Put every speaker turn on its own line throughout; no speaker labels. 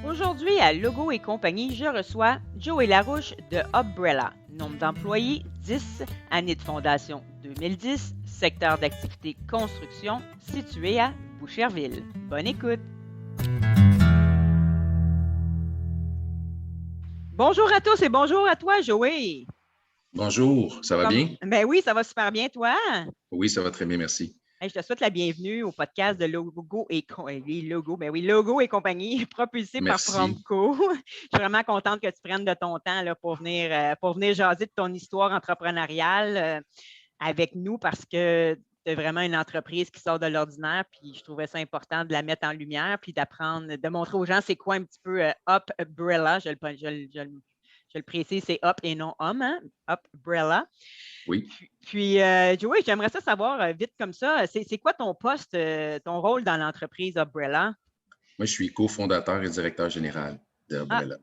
Aujourd'hui, à Logo et compagnie, je reçois Joey Larouche de Upbrella. Nombre d'employés, 10. Année de fondation, 2010. Secteur d'activité, construction, situé à Boucherville. Bonne écoute! Bonjour à tous et bonjour à toi, Joey!
Bonjour, ça va bien?
Ben oui, ça va super bien, toi?
Oui, ça va très bien, merci.
Hey, je te souhaite la bienvenue au podcast de Logo et Logo et compagnie, propulsé par
Merci.
Promco. Je suis vraiment contente que tu prennes de ton temps là, pour venir jaser de ton histoire entrepreneuriale avec nous parce que c'est vraiment une entreprise qui sort de l'ordinaire, puis je trouvais ça important de la mettre en lumière, puis d'apprendre, de montrer aux gens c'est quoi un petit peu Upbrella. Je le précise, c'est Up et non Homme, hein? Upbrella.
Oui.
Puis, Joey, j'aimerais ça savoir vite comme ça, c'est quoi ton poste, ton rôle dans l'entreprise Upbrella?
Moi, je suis cofondateur et directeur général de
Ah,
Umbrella.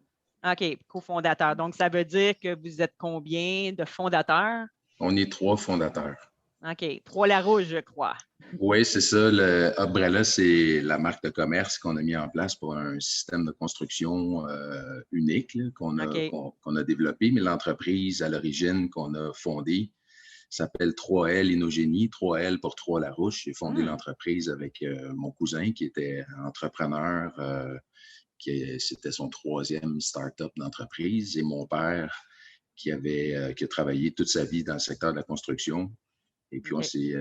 OK, cofondateur. Donc, ça veut dire que vous êtes combien de fondateurs?
On est 3 fondateurs.
OK, Trois Larouche, je crois.
Oui, c'est ça. Le Umbrella, c'est la marque de commerce qu'on a mis en place pour un système de construction unique là,
OK.
qu'on a développé. Mais l'entreprise, à l'origine, qu'on a fondée, s'appelle 3L Innogénie, 3L pour 3 Larouche. J'ai fondé
Hmm.
l'entreprise avec mon cousin qui était entrepreneur. C'était son 3e start-up d'entreprise, et mon père qui a travaillé toute sa vie dans le secteur de la construction. Et puis, on
OK.
s'est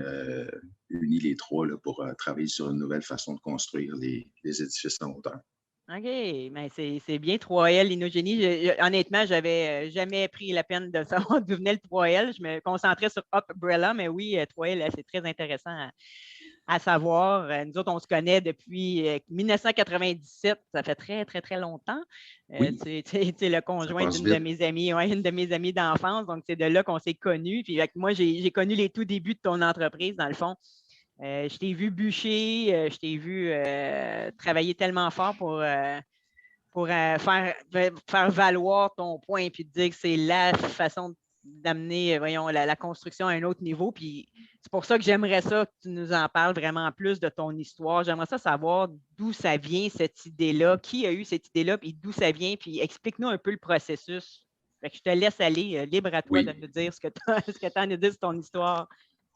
unis les 3 là, pour travailler sur une nouvelle façon de construire les édifices en hauteur.
OK, mais c'est bien 3L, Innogénie. Honnêtement, j'avais jamais pris la peine de savoir d'où venait le 3L. Je me concentrais sur Upbrella, mais oui, 3L, c'est très intéressant à savoir. Nous autres, on se connaît depuis 1997. Ça fait très, très, très longtemps.
Oui,
Tu es le
ça
conjoint
passe
d'une de
vite.
mes amies, ouais, une de mes amies d'enfance. Donc, c'est de là qu'on s'est connus. Puis, moi, j'ai connu les tout débuts de ton entreprise, dans le fond. Je t'ai vu bûcher, je t'ai vu travailler tellement fort pour faire valoir ton point puis te dire que c'est la façon d'amener, voyons, la construction à un autre niveau. Puis c'est pour ça que j'aimerais ça que tu nous en parles vraiment plus de ton histoire. J'aimerais ça savoir d'où ça vient, cette idée-là, qui a eu cette idée-là, puis d'où ça vient, puis explique-nous un peu le processus. Fait que je te laisse aller, libre à toi de
Oui,
nous dire ce que tu as à nous dire sur ton histoire.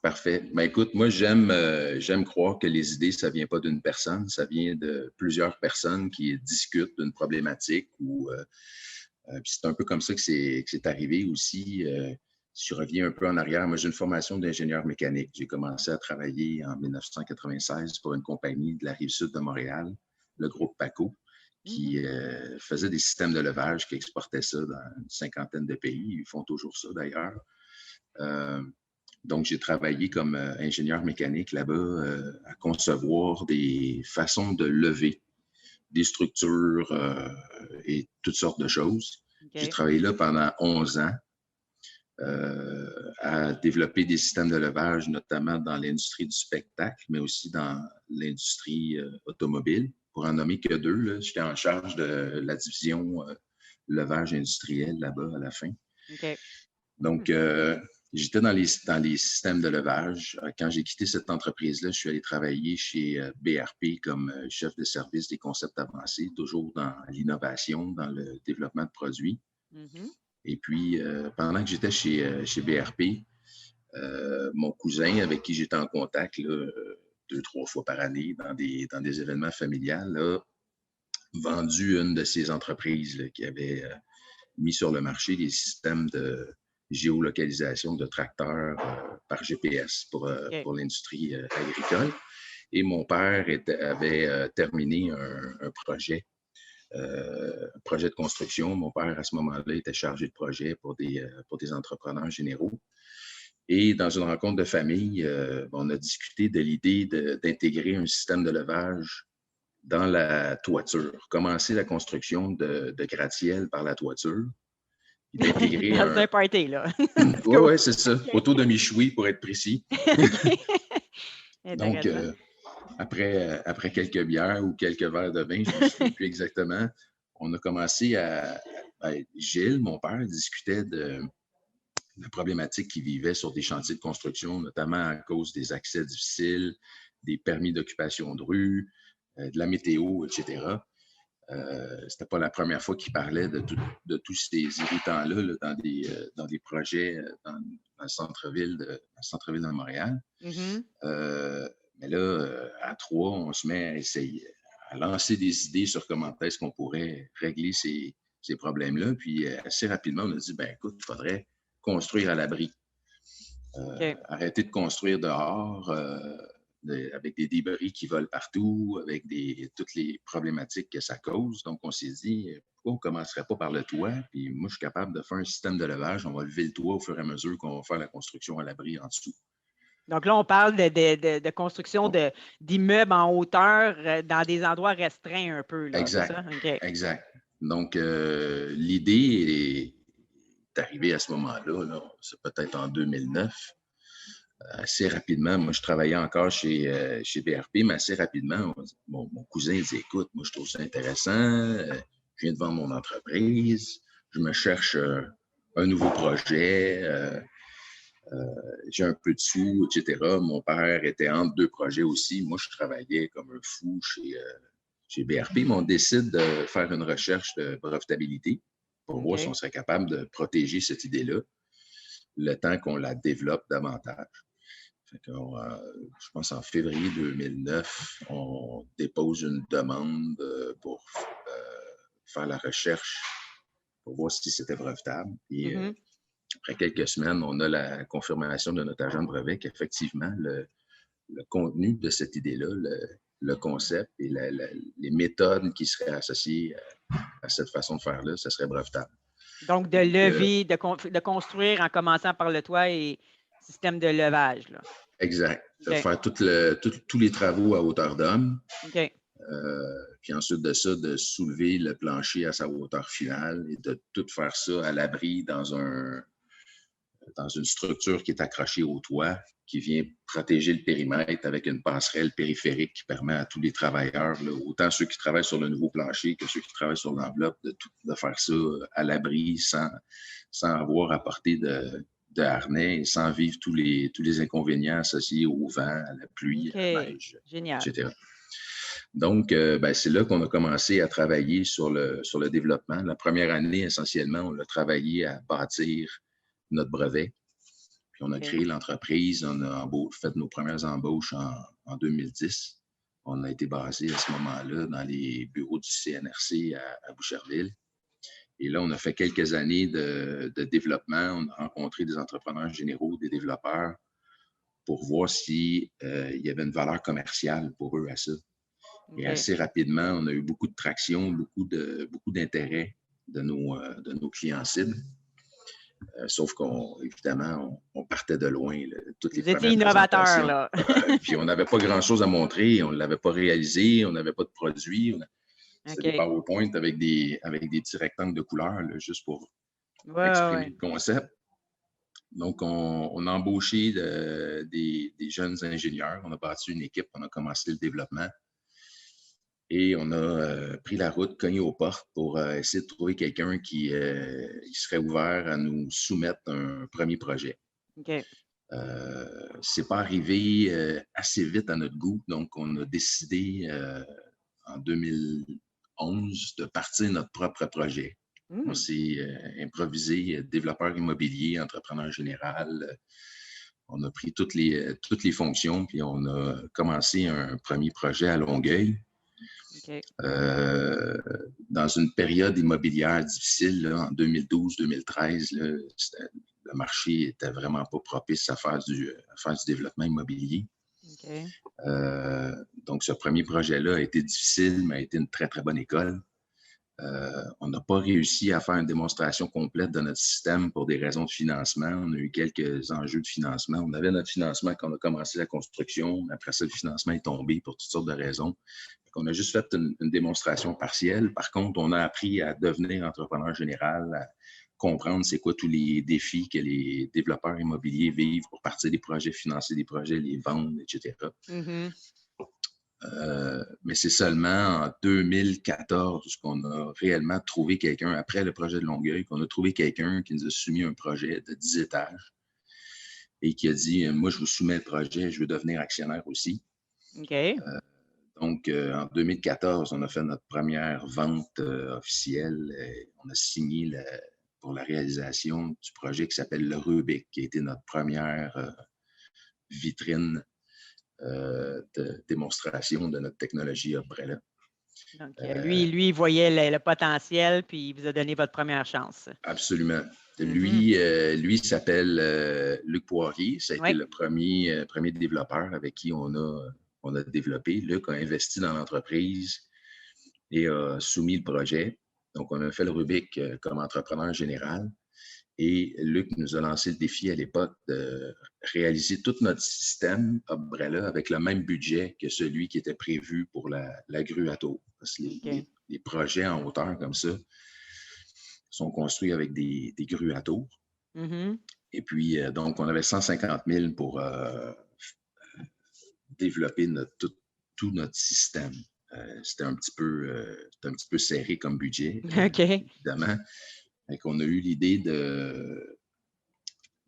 parfait. Ben, écoute, moi, j'aime croire que les idées, ça vient pas d'une personne, ça vient de plusieurs personnes qui discutent d'une problématique puis c'est un peu comme ça que c'est arrivé aussi. Si je reviens un peu en arrière, moi, j'ai une formation d'ingénieur mécanique. J'ai commencé à travailler en 1996 pour une compagnie de la Rive-Sud de Montréal, le groupe PACO, qui
Mhm.
faisait des systèmes de levage, qui exportait ça dans une cinquantaine de pays. Ils font toujours ça, d'ailleurs. Euh, donc, j'ai travaillé comme ingénieur mécanique là-bas à concevoir des façons de lever des structures et toutes sortes de choses. J'ai
OK.
travaillé là pendant 11 ans à développer des systèmes de levage, notamment dans l'industrie du spectacle, mais aussi dans l'industrie automobile. Pour en nommer que 2, j'étais en charge de la division levage industriel là-bas à la fin.
OK.
Donc, j'étais dans les systèmes de levage. Quand j'ai quitté cette entreprise-là, je suis allé travailler chez BRP comme chef de service des concepts avancés, toujours dans l'innovation, dans le développement de produits.
Mhm.
Et puis, pendant que j'étais chez BRP, mon cousin, avec qui j'étais en contact là, 2, 3 fois par année dans des événements familiales, a vendu une de ses entreprises là, qui avait mis sur le marché des systèmes de géolocalisation de tracteurs par GPS
OK.
pour l'industrie agricole. Et mon père avait terminé un projet de construction. Mon père, à ce moment-là, était chargé de projet pour des entrepreneurs généraux. Et dans une rencontre de famille, on a discuté de l'idée d'intégrer un système de levage dans la toiture, commencer la construction de gratte-ciel par la toiture, puis d'intégrer
Dans
un...
un party, là. Let's
Oui,
go.
ouais, c'est ça.
OK.
Poteau de Michoui, pour être précis.
OK.
Donc,
Intéressant.
après quelques bières ou quelques verres de vin, je ne me souviens plus exactement, on a commencé Gilles, mon père, discutait de la problématique qu'il vivait sur des chantiers de construction, notamment à cause des accès difficiles, des permis d'occupation de rue, de la météo, etc. C'était pas la première fois qu'il parlait de tous ces irritants-là là, dans des projets dans le centre-ville de Montréal.
Mhm.
Mais là, à trois, on se met à essayer, à lancer des idées sur comment est-ce qu'on pourrait régler ces problèmes-là. Puis assez rapidement, on a dit, ben écoute, il faudrait construire à l'abri.
OK.
Arrêter de construire dehors avec des débris qui volent partout, avec toutes les problématiques que ça cause. Donc, on s'est dit, pourquoi on ne commencerait pas par le toit? Puis moi, je suis capable de faire un système de levage. On va lever le toit au fur et à mesure qu'on va faire la construction à l'abri en dessous.
Donc là, on parle de construction d'immeubles en hauteur dans des endroits restreints un peu, là, c'est ça?
Exact.
OK.
Exact. Donc, l'idée est arrivée à ce moment-là. Là. C'est peut-être en 2009. Assez rapidement, moi, je travaillais encore chez BRP, mais assez rapidement, mon cousin dit, écoute, moi, je trouve ça intéressant. Je viens de vendre mon entreprise. Je me cherche un nouveau projet. J'ai un peu de sous, etc. Mon père était entre deux projets aussi. Moi, je travaillais comme un fou chez BRP, mais on décide de faire une recherche de brevetabilité pour voir si on serait capable de protéger cette idée-là le temps qu'on la développe davantage. Je pense en février 2009, on dépose une demande pour faire la recherche pour voir si c'était brevetable. Et après quelques semaines, on a la confirmation de notre agent de brevet qu'effectivement, le contenu de cette idée-là, le concept et les méthodes qui seraient associées à cette façon de faire-là, ça serait brevetable.
Donc, de lever, de construire en commençant par le toit et système de levage. Là.
Exact. De faire tous les travaux à hauteur d'homme.
OK.
Puis ensuite de ça, de soulever le plancher à sa hauteur finale et de tout faire ça à l'abri dans une structure qui est accrochée au toit, qui vient protéger le périmètre avec une passerelle périphérique qui permet à tous les travailleurs, là, autant ceux qui travaillent sur le nouveau plancher que ceux qui travaillent sur l'enveloppe, de faire ça à l'abri sans avoir à porter de harnais et sans vivre tous les inconvénients associés au vent, à la pluie, à la neige, etc. Donc, c'est là qu'on a commencé à travailler sur le développement. La première année, essentiellement, on a travaillé à bâtir notre brevet. Puis on a créé l'entreprise, on a fait nos premières embauches en 2010. On a été basé à ce moment-là dans les bureaux du CNRC à Boucherville. Et là, on a fait quelques années de développement. On a rencontré des entrepreneurs généraux, des développeurs, pour voir s'il y avait une valeur commerciale pour eux à ça. Et assez rapidement, on a eu beaucoup de traction, beaucoup d'intérêt de nos clients cibles. Sauf qu'évidemment, on partait de loin.
Vous étiez innovateur, là.
Puis on n'avait pas grand-chose à montrer, on ne l'avait pas réalisé, on n'avait pas de produit. C'était des PowerPoint avec des petits rectangles de couleurs, là, juste pour exprimer le concept. Donc, on a embauché des jeunes ingénieurs, on a bâti une équipe, on a commencé le développement. Et on a pris la route, cogné aux portes pour essayer de trouver quelqu'un qui serait ouvert à nous soumettre un premier projet. C'est pas arrivé assez vite à notre goût, donc on a décidé en 2011 de partir notre propre projet. On s'est improvisé développeur immobilier, entrepreneur général. On a pris toutes les fonctions, puis on a commencé un premier projet à Longueuil. Dans une période immobilière difficile, là, en 2012-2013, le marché n'était vraiment pas propice à faire du développement immobilier. Donc, ce premier projet-là a été difficile, mais a été une très, très bonne école. On n'a pas réussi à faire une démonstration complète de notre système pour des raisons de financement. On a eu quelques enjeux de financement. On avait notre financement quand on a commencé la construction. Après ça, le financement est tombé pour toutes sortes de raisons. On a juste fait une démonstration partielle. Par contre, on a appris à devenir entrepreneur général, à comprendre c'est quoi tous les défis que les développeurs immobiliers vivent pour partir des projets, financer des projets, les vendre, etc. Mais c'est seulement en 2014 qu'on a réellement trouvé quelqu'un, après le projet de Longueuil, qu'on a trouvé quelqu'un qui nous a soumis un projet de 10 étages et qui a dit « Moi, je vous soumets le projet, je veux devenir actionnaire aussi. Donc, en 2014, on a fait notre première vente officielle. On a signé pour la réalisation du projet qui s'appelle le Rubik, qui a été notre première vitrine de démonstration de notre technologie Umbrella.
Donc, lui, il voyait le potentiel, puis il vous a donné votre première chance.
Absolument. Lui, il s'appelle Luc Poirier. Ça a été le premier développeur avec qui on a développé. Luc a investi dans l'entreprise et a soumis le projet. Donc, on a fait le Rubik comme entrepreneur général. Et Luc nous a lancé le défi à l'époque de réaliser tout notre système Umbrella avec le même budget que celui qui était prévu pour la grue à tour. Parce que les projets en hauteur comme ça sont construits avec des grues à tour. Et puis, donc, on avait 150 000 pour développer tout notre système. C'était un petit peu serré comme budget, évidemment. Donc, on a eu l'idée de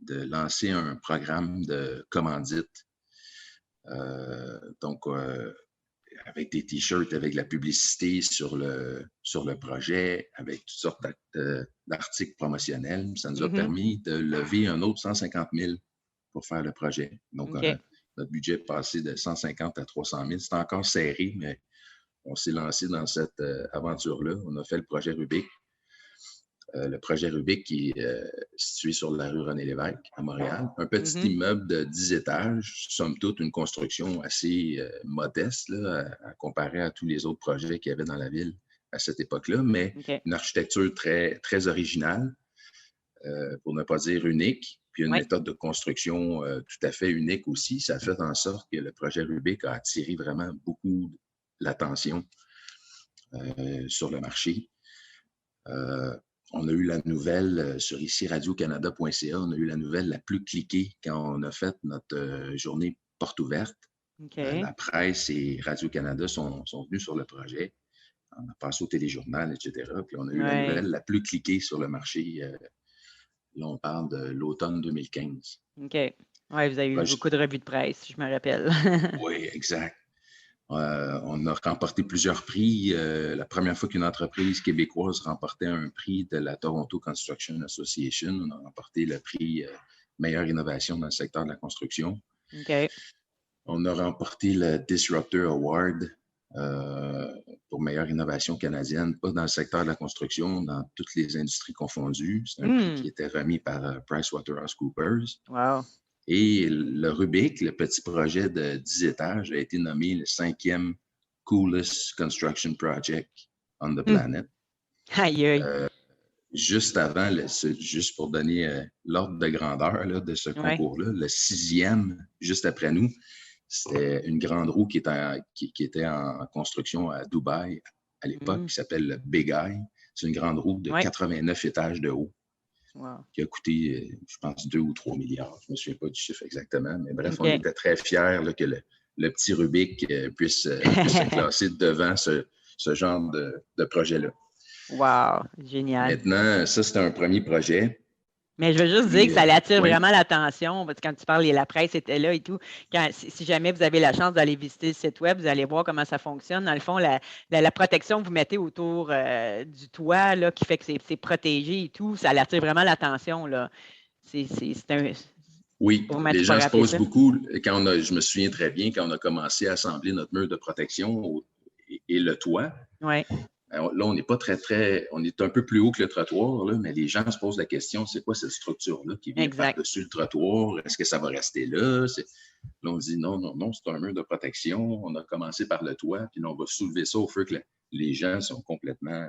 lancer un programme de commandite. Donc, avec des T-shirts, avec la publicité sur le projet, avec toutes sortes d'articles promotionnels. Ça nous a permis de lever un autre 150 000 pour faire le projet. Donc, notre budget est passé de 150 à 300 000. C'est encore serré, mais on s'est lancé dans cette aventure-là. On a fait le projet Rubik. Le projet Rubik qui est situé sur la rue René-Lévesque à Montréal. Un petit immeuble de 10 étages, somme toute une construction assez modeste là, à comparer à tous les autres projets qu'il y avait dans la ville à cette époque-là, mais une architecture très, très originale, pour ne pas dire unique, puis une méthode de construction tout à fait unique aussi. Ça a fait en sorte que le projet Rubik a attiré vraiment beaucoup l'attention sur le marché. On a eu la nouvelle sur ici radiocanada.ca, on a eu la nouvelle la plus cliquée quand on a fait notre journée porte ouverte. La presse et Radio-Canada sont venus sur le projet. On a passé au téléjournal, etc. Puis on a eu la nouvelle la plus cliquée sur le marché. Là, on parle de l'automne 2015.
OK. Oui, vous avez eu beaucoup de revues de presse, je me rappelle.
Oui, exact. On a remporté plusieurs prix. La première fois qu'une entreprise québécoise remportait un prix de la Toronto Construction Association, on a remporté le prix Meilleure innovation dans le secteur de la construction. On a remporté le Disruptor Award pour meilleure innovation canadienne, pas dans le secteur de la construction, dans toutes les industries confondues. C'est un prix qui était remis par PricewaterhouseCoopers.
Wow.
Et le Rubik, le petit projet de 10 étages, a été nommé le 5e coolest construction project on the planet.
Aïe.
Juste avant, juste pour donner l'ordre de grandeur là, de ce concours-là, le 6e, juste après nous, c'était une grande roue qui était en construction à Dubaï à l'époque, qui s'appelle le Big Eye. C'est une grande roue de 89 étages de haut.
Wow.
Qui a coûté, je pense, 2 ou 3 milliards. Je ne me souviens pas du chiffre exactement, mais bref, on était très fiers là, que le petit Rubik puisse être classé devant ce genre de projet-là.
Wow, génial.
Maintenant, ça, c'était un premier projet.
Mais je veux juste dire que ça attire vraiment l'attention, parce que quand tu parles, la presse était là et tout. Si jamais vous avez la chance d'aller visiter le site web, vous allez voir comment ça fonctionne. Dans le fond, la protection que vous mettez autour du toit, là, qui fait que c'est protégé et tout, ça attire vraiment l'attention.
Oui, les gens se posent beaucoup. Je me souviens très bien, quand on a commencé à assembler notre mur de protection et le toit, alors, là, on n'est pas on est un peu plus haut que le trottoir, là, mais les gens se posent la question, c'est quoi cette structure-là qui vient par-dessus le trottoir? Est-ce que ça va rester là? Là, on dit non, c'est un mur de protection. On a commencé par le toit, puis là, on va soulever ça au feu que les gens sont complètement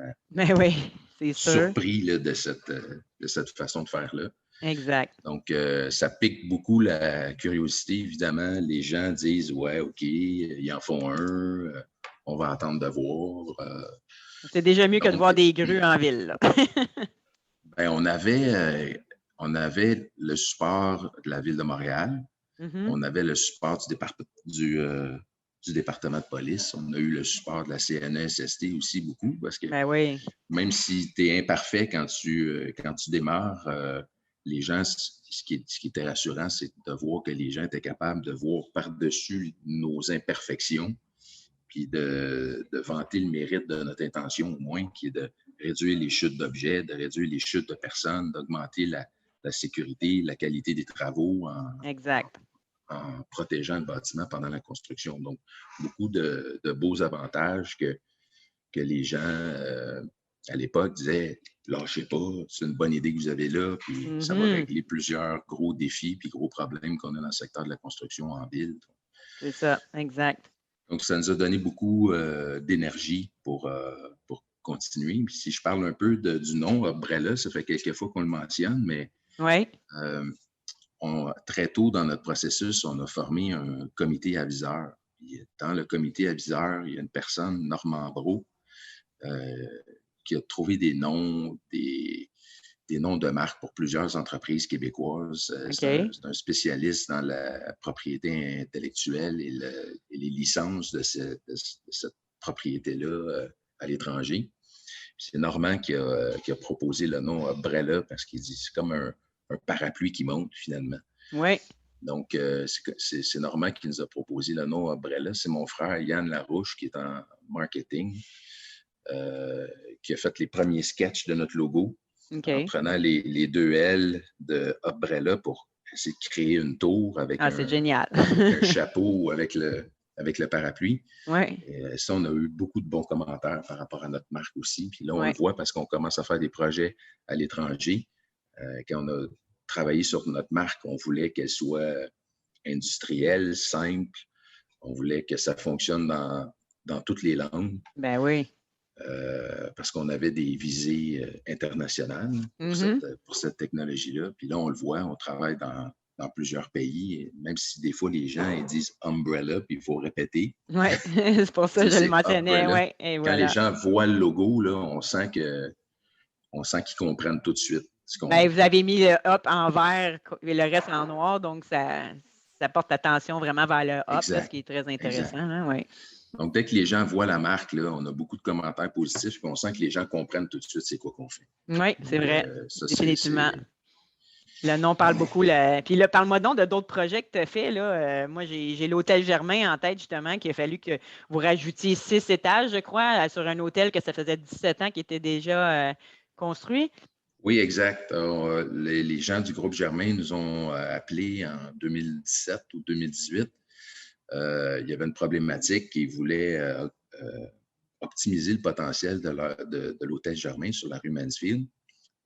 surpris là, de cette façon de faire-là.
Exact.
Donc, ça pique beaucoup la curiosité, évidemment. Les gens disent, ouais, OK, ils en font un, on va attendre de voir.
C'est déjà mieux que de voir des grues en ville.
Ben, on avait le support de la Ville de Montréal. On avait le support du département de police. On a eu le support de la CNESST aussi beaucoup, parce que même si tu es imparfait quand tu démarres, les gens, ce qui était rassurant, c'est de voir que les gens étaient capables de voir par-dessus nos imperfections puis de vanter le mérite de notre intention au moins, qui est de réduire les chutes d'objets, de réduire les chutes de personnes, d'augmenter la sécurité, la qualité des travaux
Exact.
en protégeant le bâtiment pendant la construction. Donc, beaucoup de beaux avantages que les gens, à l'époque, disaient « lâchez pas, c'est une bonne idée que vous avez là, puis ça va régler plusieurs gros défis puis gros problèmes qu'on a dans le secteur de la construction en ville. »
C'est ça, exact.
Donc, ça nous a donné beaucoup d'énergie pour continuer. Puis, si je parle un peu du nom Umbrella, ça fait quelques fois qu'on le mentionne, mais très tôt dans notre processus, on a formé un comité aviseur. Puis, dans le comité aviseur, il y a une personne, Normand Brault, qui a trouvé des noms de marques pour plusieurs entreprises québécoises. C'est un spécialiste dans la propriété intellectuelle et les licences de cette propriété-là à l'étranger. C'est Normand qui a proposé le nom Umbrella parce qu'il dit que c'est comme un parapluie qui monte finalement.
Oui.
Donc, c'est Normand qui nous a proposé le nom Umbrella. C'est mon frère Yann Larouche qui est en marketing, qui a fait les premiers sketchs de notre logo. En prenant les deux L de Umbrella pour essayer de créer une tour avec
c'est génial.
un chapeau avec le parapluie.
Ouais.
Et ça, on a eu beaucoup de bons commentaires par rapport à notre marque aussi. Puis là, on le voit parce qu'on commence à faire des projets à l'étranger. Quand on a travaillé sur notre marque, on voulait qu'elle soit industrielle, simple. On voulait que ça fonctionne dans toutes les langues.
Ben oui.
Parce qu'on avait des visées internationales pour cette technologie-là. Puis là, on le voit, on travaille dans plusieurs pays, même si des fois, les gens ils disent « umbrella », puis il faut répéter.
Oui, c'est pour ça que je le mentionnais. Ouais, et
voilà. Quand les gens voient le logo, là, on sent qu'ils comprennent tout de suite ce qu'on
vous avez mis le up en vert et le reste en noir, donc ça porte l'attention vraiment vers le up, là, ce qui est très intéressant. Hein, ouais.
Donc, dès que les gens voient la marque, là, on a beaucoup de commentaires positifs, puis on sent que les gens comprennent tout de suite c'est quoi qu'on fait.
Oui, c'est vrai. Définitivement. Le nom parle beaucoup. Puis là, parle-moi donc de d'autres projets que tu as fait. Là. Moi, j'ai l'hôtel Germain en tête, justement, qu'il a fallu que vous rajoutiez 6 étages, je crois, sur un hôtel que ça faisait 17 ans qui était déjà construit.
Oui, exact. Les gens du groupe Germain nous ont appelés en 2017 ou 2018. Il y avait une problématique qu'ils voulaient optimiser le potentiel de l'hôtel Germain sur la rue Mansfield,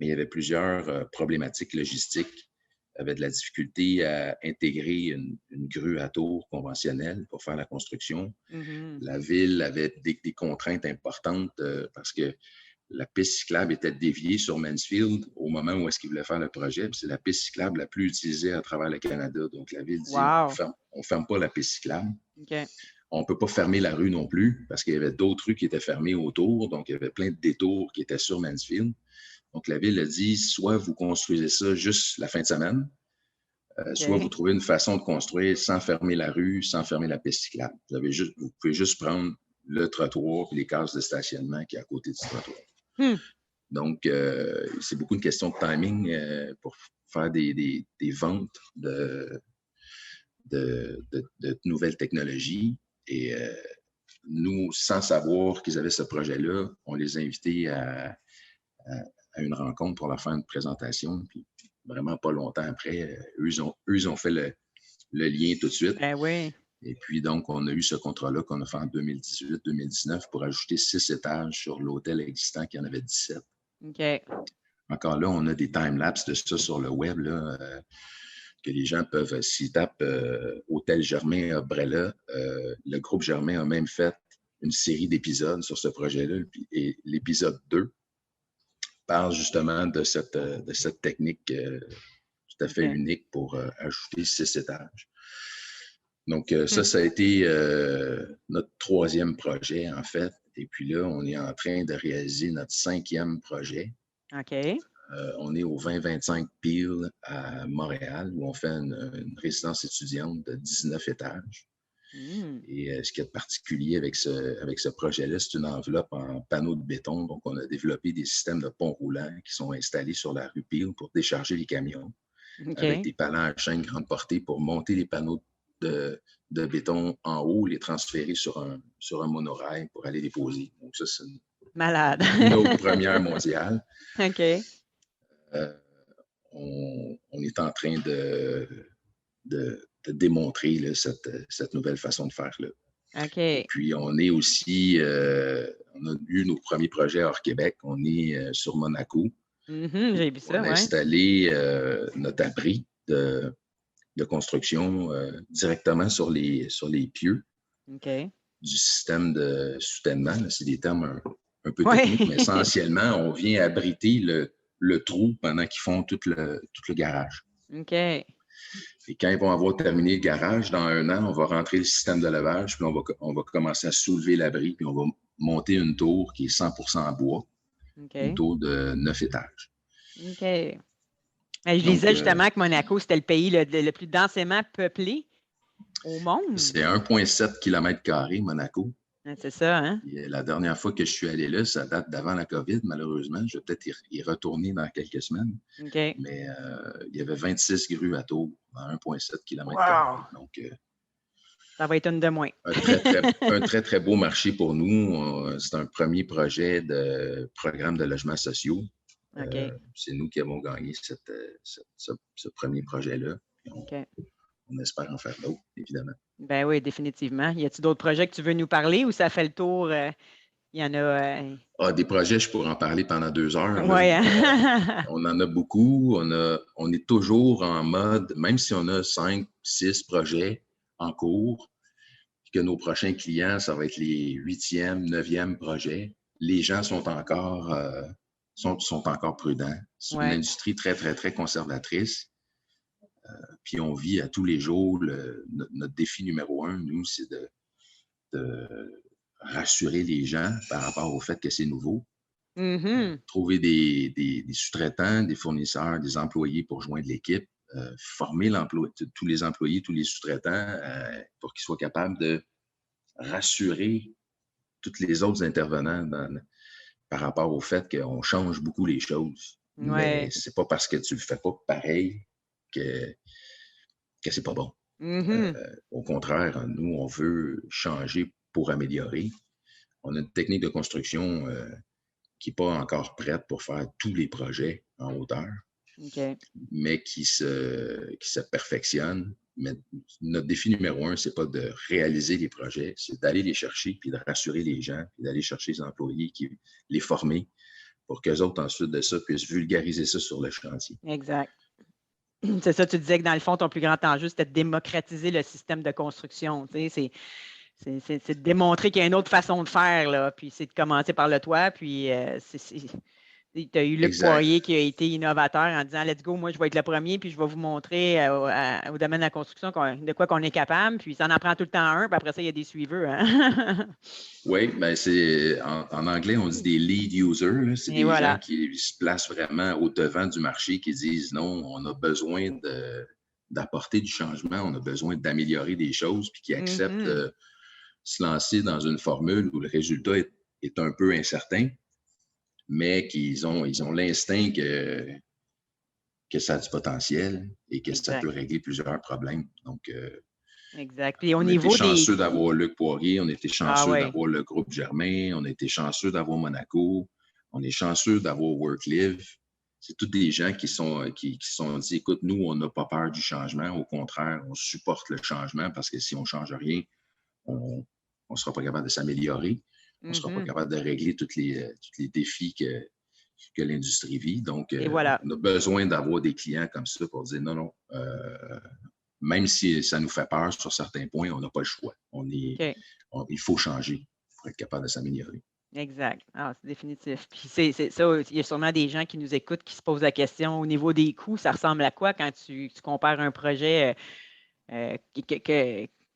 mais il y avait plusieurs problématiques logistiques. Il y avait de la difficulté à intégrer une grue à tour conventionnelle pour faire la construction. La ville avait des contraintes importantes parce que la piste cyclable était déviée sur Mansfield au moment où est-ce qu'ils voulaient faire le projet. C'est la piste cyclable la plus utilisée à travers le Canada. Donc, la ville dit, on ne ferme pas la piste cyclable.
Okay.
On ne peut pas fermer la rue non plus parce qu'il y avait d'autres rues qui étaient fermées autour. Donc, il y avait plein de détours qui étaient sur Mansfield. Donc, la ville a dit, soit vous construisez ça juste la fin de semaine, soit vous trouvez une façon de construire sans fermer la rue, sans fermer la piste cyclable. Vous pouvez juste prendre le trottoir et les cases de stationnement qui est à côté du trottoir. Donc, c'est beaucoup une question de timing pour faire des ventes de nouvelles technologies. Et nous, sans savoir qu'ils avaient ce projet-là, on les a invités à une rencontre pour leur faire une présentation. Puis, vraiment pas longtemps après, eux, ils ont fait le lien tout de suite.
Ben oui.
Et puis, donc, on a eu ce contrat-là qu'on a fait en 2018-2019 pour ajouter 6 étages sur l'hôtel existant qui en avait 17.
OK.
Encore là, on a des time-lapse de ça sur le web, là, que les gens peuvent, s'ils tapent Hôtel Germain Umbrella, le groupe Germain a même fait une série d'épisodes sur ce projet-là. Et l'épisode 2 parle justement de cette technique tout à fait unique pour ajouter 6 étages. Donc, ça a été notre 3e projet, en fait. Et puis là, on est en train de réaliser notre 5e projet.
OK.
On est au 2025 Peel à Montréal, où on fait une résidence étudiante de 19 étages. Et ce qui est particulier avec ce projet-là, c'est une enveloppe en panneaux de béton. Donc, on a développé des systèmes de ponts roulants qui sont installés sur la rue Peel pour décharger les camions, avec des palans à chaîne grande portée pour monter les panneaux de de béton en haut, les transférer sur un monorail pour aller les poser. Donc, ça, c'est
Malade.
une autre première mondiale.
OK.
On est en train de démontrer là, cette nouvelle façon de faire. Là.
OK.
Et puis, on est aussi, on a eu nos premiers projets hors Québec. On est sur Monaco.
J'ai vu ça,
On a
oui.
installé notre abri de construction directement sur les pieux du système de soutènement. C'est des termes un peu techniques, mais essentiellement, on vient abriter le trou pendant qu'ils font tout le garage.
OK.
Et quand ils vont avoir terminé le garage, dans 1 an, on va rentrer le système de levage, puis on va commencer à soulever l'abri, puis on va monter une tour qui est 100% en bois, une tour de 9 étages.
OK. Je disais justement que Monaco, c'était le pays le plus densément peuplé au monde.
C'est 1,7 km², Monaco.
C'est ça, hein?
Et la dernière fois que je suis allé là, ça date d'avant la COVID, malheureusement. Je vais peut-être y retourner dans quelques semaines.
Okay.
Mais il y avait 26 grues à tour dans 1,7 km².
Wow.
Donc,
ça va être une de moins.
un très, très beau marché pour nous. C'est un premier projet de programme de logements sociaux.
Okay.
C'est nous qui avons gagné ce premier projet-là. On espère en faire d'autres, évidemment.
Ben oui, définitivement. Y a-t-il d'autres projets que tu veux nous parler ou ça fait le tour? Il y en a.
Des projets, je pourrais en parler pendant 2 heures.
Oui. Hein?
On en a beaucoup. On est toujours en mode, même si on a 5, 6 projets en cours, que nos prochains clients, ça va être les 8e, 9e projets. Les gens sont encore, sont encore prudents. C'est une industrie très, très, très conservatrice. Puis on vit à tous les jours. Notre défi numéro 1, nous, c'est de rassurer les gens par rapport au fait que c'est nouveau. Trouver des sous-traitants, des fournisseurs, des employés pour joindre l'équipe, former tous les employés, tous les sous-traitants pour qu'ils soient capables de rassurer tous les autres intervenants par rapport au fait qu'on change beaucoup les choses. Mais c'est pas parce que tu le fais pas pareil que c'est pas bon. Au contraire, nous, on veut changer pour améliorer. On a une technique de construction qui n'est pas encore prête pour faire tous les projets en hauteur, mais qui se perfectionne. Mais notre défi numéro 1, ce n'est pas de réaliser les projets, c'est d'aller les chercher, puis de rassurer les gens, puis d'aller chercher les employés, les former pour qu'eux autres, ensuite de ça, puissent vulgariser ça sur le chantier.
Exact. C'est ça, tu disais que dans le fond, ton plus grand enjeu, c'était de démocratiser le système de construction. Tu sais, c'est de démontrer qu'il y a une autre façon de faire, là, puis c'est de commencer par le toit, puis tu as eu Luc Poirier qui a été innovateur en disant « Let's go, moi, je vais être le premier, puis je vais vous montrer au domaine de la construction de quoi qu'on est capable. » Puis ça en prend tout le temps un, puis après ça, il y a des suiveurs. Hein?
Oui, bien, c'est en anglais, on dit des lead users. C'est des gens qui se placent vraiment au devant du marché, qui disent « Non, on a besoin d'apporter du changement, on a besoin d'améliorer des choses, puis qui acceptent de se lancer dans une formule où le résultat est un peu incertain, mais qu'ils ont l'instinct que ça a du potentiel et que ça peut régler plusieurs problèmes. » Donc,
exact. Puis
on a été chanceux d'avoir Luc Poirier, on a été chanceux d'avoir le groupe Germain, on a été chanceux d'avoir Monaco, on est chanceux d'avoir WorkLive. C'est tous des gens qui sont dit, écoute, nous, on n'a pas peur du changement. Au contraire, on supporte le changement parce que si on ne change rien, on ne sera pas capable de s'améliorer. On ne sera pas capable de régler tous les défis que l'industrie vit. Donc, on a besoin d'avoir des clients comme ça pour dire non, même si ça nous fait peur sur certains points, on n'a pas le choix. Il faut changer pour être capable de s'améliorer.
Exact. Ah, c'est définitif. Puis c'est ça, il y a sûrement des gens qui nous écoutent qui se posent la question au niveau des coûts, ça ressemble à quoi quand tu compares un projet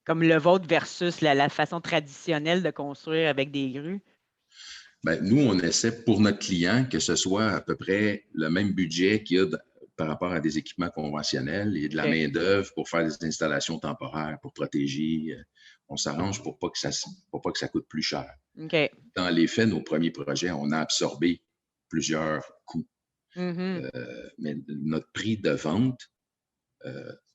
comme le vôtre versus la façon traditionnelle de construire avec des grues?
Bien, nous, on essaie pour notre client que ce soit à peu près le même budget qu'il y a par rapport à des équipements conventionnels et de la main-d'œuvre pour faire des installations temporaires, pour protéger. On s'arrange pour pas que ça coûte plus cher. Dans les faits, nos premiers projets, on a absorbé plusieurs coûts. Mais notre prix de vente,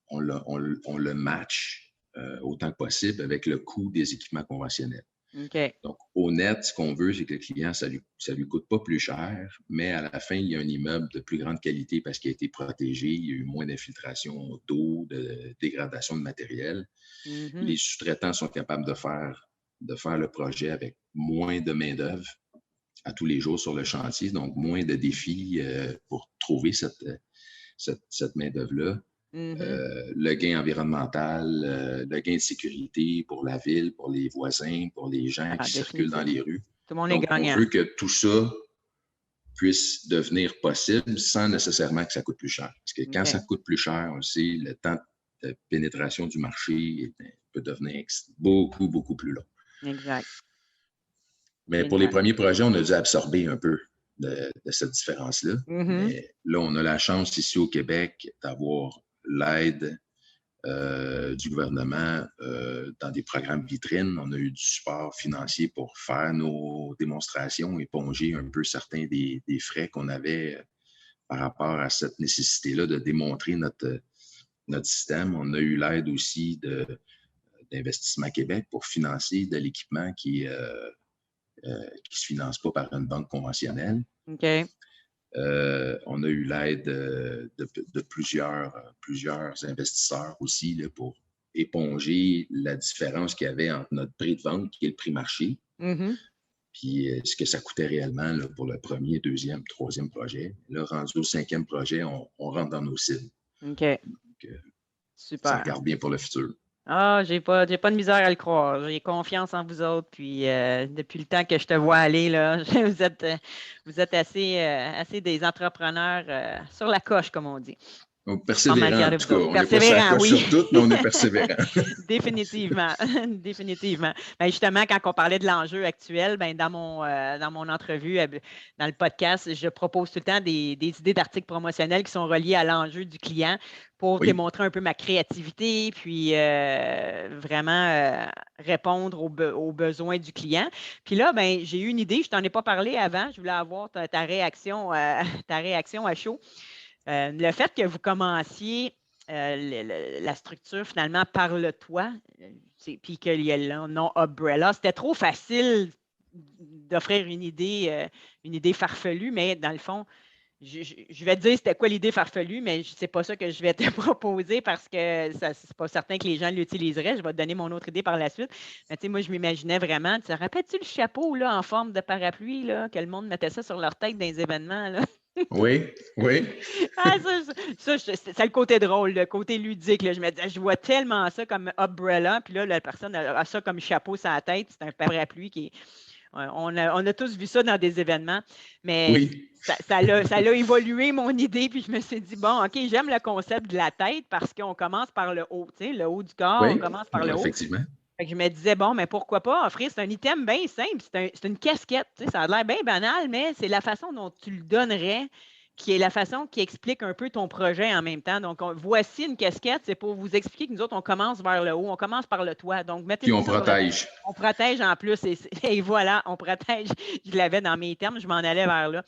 on le match autant que possible avec le coût des équipements conventionnels.
OK.
Donc, au net, ce qu'on veut, c'est que le client, ça lui coûte pas plus cher, mais à la fin, il y a un immeuble de plus grande qualité parce qu'il a été protégé, il y a eu moins d'infiltration d'eau, de dégradation de matériel. Les sous-traitants sont capables de faire le projet avec moins de main-d'œuvre à tous les jours sur le chantier, donc moins de défis pour trouver cette main-d'œuvre-là. Le gain environnemental, le gain de sécurité pour la ville, pour les voisins, pour les gens qui circulent dans les rues.
Tout le monde
Donc,
est gagnant.
on veut que tout ça puisse devenir possible sans nécessairement que ça coûte plus cher. Parce que quand ça coûte plus cher, on le sait, le temps de pénétration du marché peut devenir beaucoup, beaucoup plus long.
Exact.
Mais pour les premiers projets, on a dû absorber un peu de cette différence-là. Mais là, on a la chance ici au Québec d'avoir l'aide du gouvernement dans des programmes vitrines. On a eu du support financier pour faire nos démonstrations, éponger un peu certains des frais qu'on avait par rapport à cette nécessité-là de démontrer notre système. On a eu l'aide aussi d'Investissement Québec pour financer de l'équipement qui ne se finance pas par une banque conventionnelle.
OK.
On a eu l'aide de plusieurs investisseurs aussi là, pour éponger la différence qu'il y avait entre notre prix de vente, qui est le prix marché, puis ce que ça coûtait réellement là, pour le premier, deuxième, troisième projet. Là, rendu au cinquième projet, on rentre dans nos cibles.
OK.
Donc,
super.
Ça regarde bien pour le futur.
Ah, j'ai pas de misère à le croire. J'ai confiance en vous autres. Puis depuis le temps que je te vois aller, là, vous êtes assez des entrepreneurs sur la coche, comme on dit.
Persévérant, en tout cas. On n'est pas sur la coche sur tout, mais on est persévérant.
Définitivement. Définitivement. Ben, justement, quand on parlait de l'enjeu actuel, ben, dans mon entrevue, dans le podcast, je propose tout le temps des idées d'articles promotionnels qui sont reliés à l'enjeu du client pour démontrer un peu ma créativité, puis vraiment répondre aux besoins du client. Puis là, ben, j'ai eu une idée, je ne t'en ai pas parlé avant, je voulais avoir ta réaction à chaud. Le fait que vous commenciez la structure finalement par le toit, puis qu'il y a le nom Umbrella, c'était trop facile d'offrir une idée farfelue, mais dans le fond, je vais te dire c'était quoi l'idée farfelue, mais c'est pas ça que je vais te proposer parce que c'est pas certain que les gens l'utiliseraient. Je vais te donner mon autre idée par la suite. Mais tu sais, moi, je m'imaginais vraiment, tu te rappelles-tu le chapeau là, en forme de parapluie, là, que le monde mettait ça sur leur tête dans les événements, là?
Oui.
Ah, ça c'est le côté drôle, le côté ludique. Là. Je me disais, je vois tellement ça comme umbrella, puis là, la personne a ça comme chapeau sur la tête. C'est un parapluie qui on a tous vu ça dans des événements, mais ça a évolué mon idée, puis je me suis dit, bon, OK, j'aime le concept de la tête parce qu'on commence par le haut, tu sais, le haut du corps, on commence par le haut.
Effectivement.
Fait que je me disais, bon, mais pourquoi pas offrir, c'est un item bien simple, c'est une casquette, tu sais, ça a l'air bien banal, mais c'est la façon dont tu le donnerais qui est la façon qui explique un peu ton projet en même temps. Donc, voici une casquette, c'est pour vous expliquer que nous autres, on commence vers le haut, on commence par le toit. Donc,
puis on protège.
On protège en plus, et voilà, on protège. Je l'avais dans mes termes, je m'en allais vers là.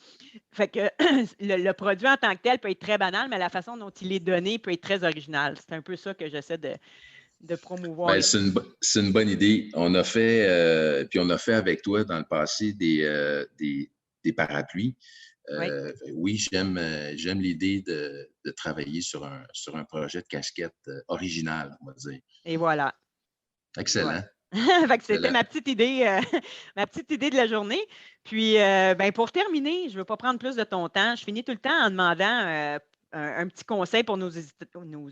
Fait que le produit en tant que tel peut être très banal, mais la façon dont il est donné peut être très original. C'est un peu ça que j'essaie de promouvoir.
Ben, c'est une bonne idée. On a fait, puis on a fait avec toi dans le passé des parapluies. Oui, j'aime l'idée de travailler sur un projet de casquette original, on va dire.
Et voilà.
Excellent.
Fait que c'était ma petite idée de la journée. Puis, ben, pour terminer, je ne veux pas prendre plus de ton temps. Je finis tout le temps en demandant un petit conseil pour nos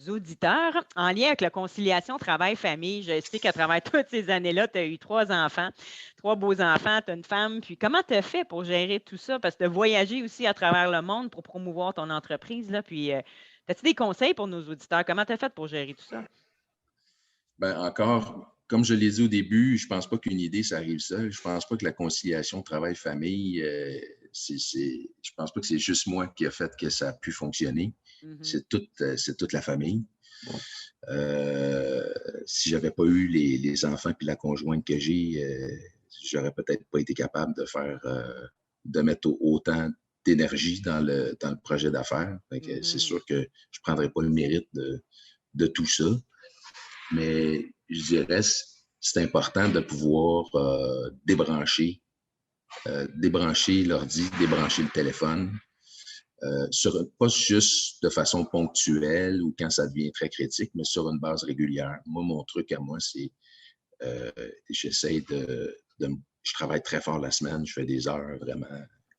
auditeurs en lien avec la conciliation travail-famille. Je sais qu'à travers toutes ces années-là, tu as eu 3 enfants, 3 beaux enfants, tu as une femme. Puis comment tu as fait pour gérer tout ça? Parce que tu as voyagé aussi à travers le monde pour promouvoir ton entreprise. Là. Puis, as-tu des conseils pour nos auditeurs? Comment tu as fait pour gérer tout ça?
Bien, encore, comme je l'ai dit au début, je ne pense pas qu'une idée, ça arrive seul. Je ne pense pas que la conciliation travail-famille, je ne pense pas que c'est juste moi qui a fait que ça a pu fonctionner. C'est toute la famille. Si je n'avais pas eu les enfants et la conjointe que j'ai, j'aurais peut-être pas été capable de mettre autant d'énergie dans le projet d'affaires. C'est sûr que je ne prendrais pas le mérite de tout ça. Mais je dirais, c'est important de pouvoir débrancher l'ordi, débrancher le téléphone, pas juste de façon ponctuelle ou quand ça devient très critique, mais sur une base régulière. Moi, mon truc à moi, c'est j'essaie je travaille très fort la semaine, je fais des heures vraiment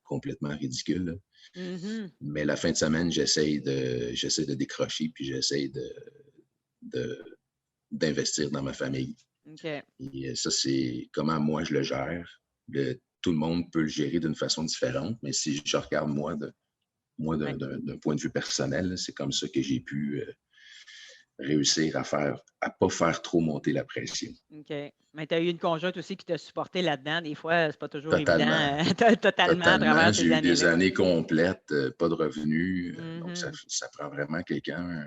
complètement ridicules.
Mm-hmm.
Mais la fin de semaine, j'essaie de décrocher, puis j'essaie d'investir dans ma famille.
Okay.
Et ça, c'est comment moi je le gère. Tout le monde peut le gérer d'une façon différente, mais si je regarde moi d'un point de vue personnel, c'est comme ça que j'ai pu réussir à pas faire trop monter la pression.
OK. Mais tu as eu une conjointe aussi qui t'a supporté là-dedans. Des fois, c'est pas toujours
Totalement.
évident. Totalement à travers ces
J'ai eu
années-là.
des années complètes, pas de revenus. Donc,
Mm-hmm.
ça prend vraiment quelqu'un,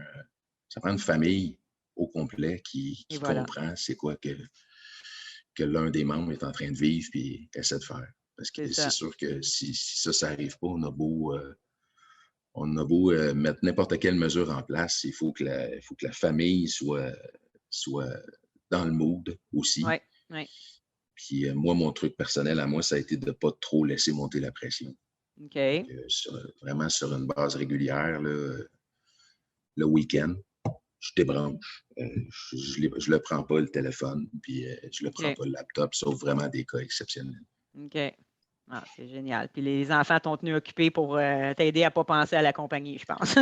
ça prend une famille au complet qui
voilà.
comprend c'est quoi que l'un des membres est en train de vivre et essaie de faire. Parce que c'est sûr que si ça n'arrive pas, on a beau mettre n'importe quelle mesure en place, il faut que la famille soit dans le mood aussi.
Oui, oui.
Puis moi, mon truc personnel à moi, ça a été de ne pas trop laisser monter la pression.
OK.
Donc, vraiment sur une base régulière, là, le week-end, je débranche. Je le prends pas le téléphone, puis je le prends pas le laptop, sauf vraiment des cas exceptionnels.
OK. Ah, c'est génial. Puis les enfants t'ont tenu occupé pour t'aider à ne pas penser à la compagnie, je pense.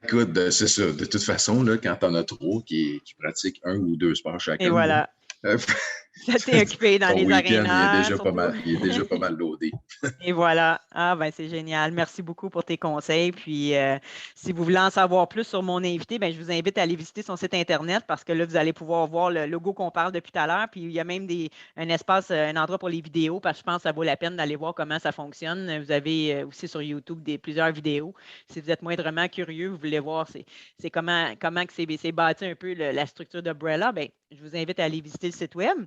Écoute, c'est ça. De toute façon, là, quand tu en as trop qui pratiquent 1 ou 2 sports chacun,
et voilà. Ça t'est occupé dans les arénas.
Il est déjà pas mal loadé.
Et voilà. Ah, ben c'est génial. Merci beaucoup pour tes conseils. Puis, si vous voulez en savoir plus sur mon invité, ben, je vous invite à aller visiter son site Internet parce que là, vous allez pouvoir voir le logo qu'on parle depuis tout à l'heure. Puis, il y a même un espace, un endroit pour les vidéos parce que je pense que ça vaut la peine d'aller voir comment ça fonctionne. Vous avez aussi sur YouTube plusieurs vidéos. Si vous êtes moindrement curieux, vous voulez voir c'est comment c'est bâti un peu la structure d'Umbrella, ben, je vous invite à aller visiter le site web.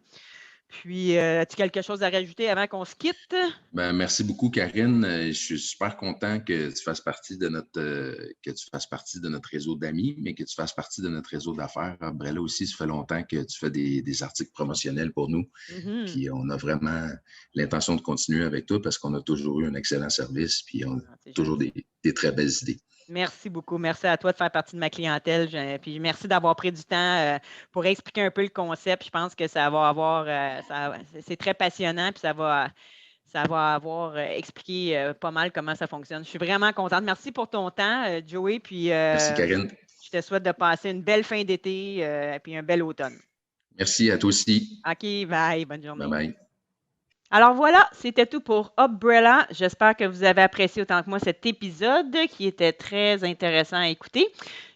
Puis, as-tu quelque chose à rajouter avant qu'on se quitte?
Ben, merci beaucoup, Karine. Je suis super content que tu fasses partie de notre réseau d'amis, mais que tu fasses partie de notre réseau d'affaires. Umbrella aussi, ça fait longtemps que tu fais des articles promotionnels pour nous.
Mm-hmm.
Puis on a vraiment l'intention de continuer avec toi parce qu'on a toujours eu un excellent service, puis on a toujours des très belles idées.
Merci beaucoup. Merci à toi de faire partie de ma clientèle. Puis merci d'avoir pris du temps pour expliquer un peu le concept. Je pense que ça va avoir, c'est très passionnant, puis ça va avoir expliqué pas mal comment ça fonctionne. Je suis vraiment contente. Merci pour ton temps, Joey. Puis
merci, Karine.
Je te souhaite de passer une belle fin d'été puis un bel automne.
Merci à toi aussi.
OK, bye. Bonne journée.
Bye bye.
Alors voilà, c'était tout pour Umbrella. J'espère que vous avez apprécié autant que moi cet épisode qui était très intéressant à écouter.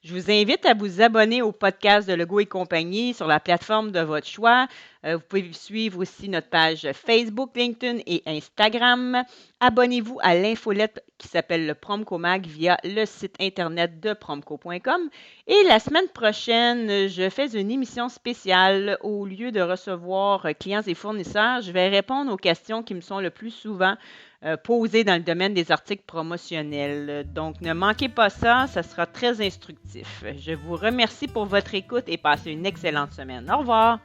Je vous invite à vous abonner au podcast de Legault et compagnie sur la plateforme de votre choix. Vous pouvez suivre aussi notre page Facebook, LinkedIn et Instagram. Abonnez-vous à l'infolette qui s'appelle le Promco Mag via le site internet de promco.com. Et la semaine prochaine, je fais une émission spéciale. Au lieu de recevoir clients et fournisseurs, je vais répondre aux questions qui me sont le plus souvent posées dans le domaine des articles promotionnels. Donc, ne manquez pas ça, ça sera très instructif. Je vous remercie pour votre écoute et passez une excellente semaine. Au revoir!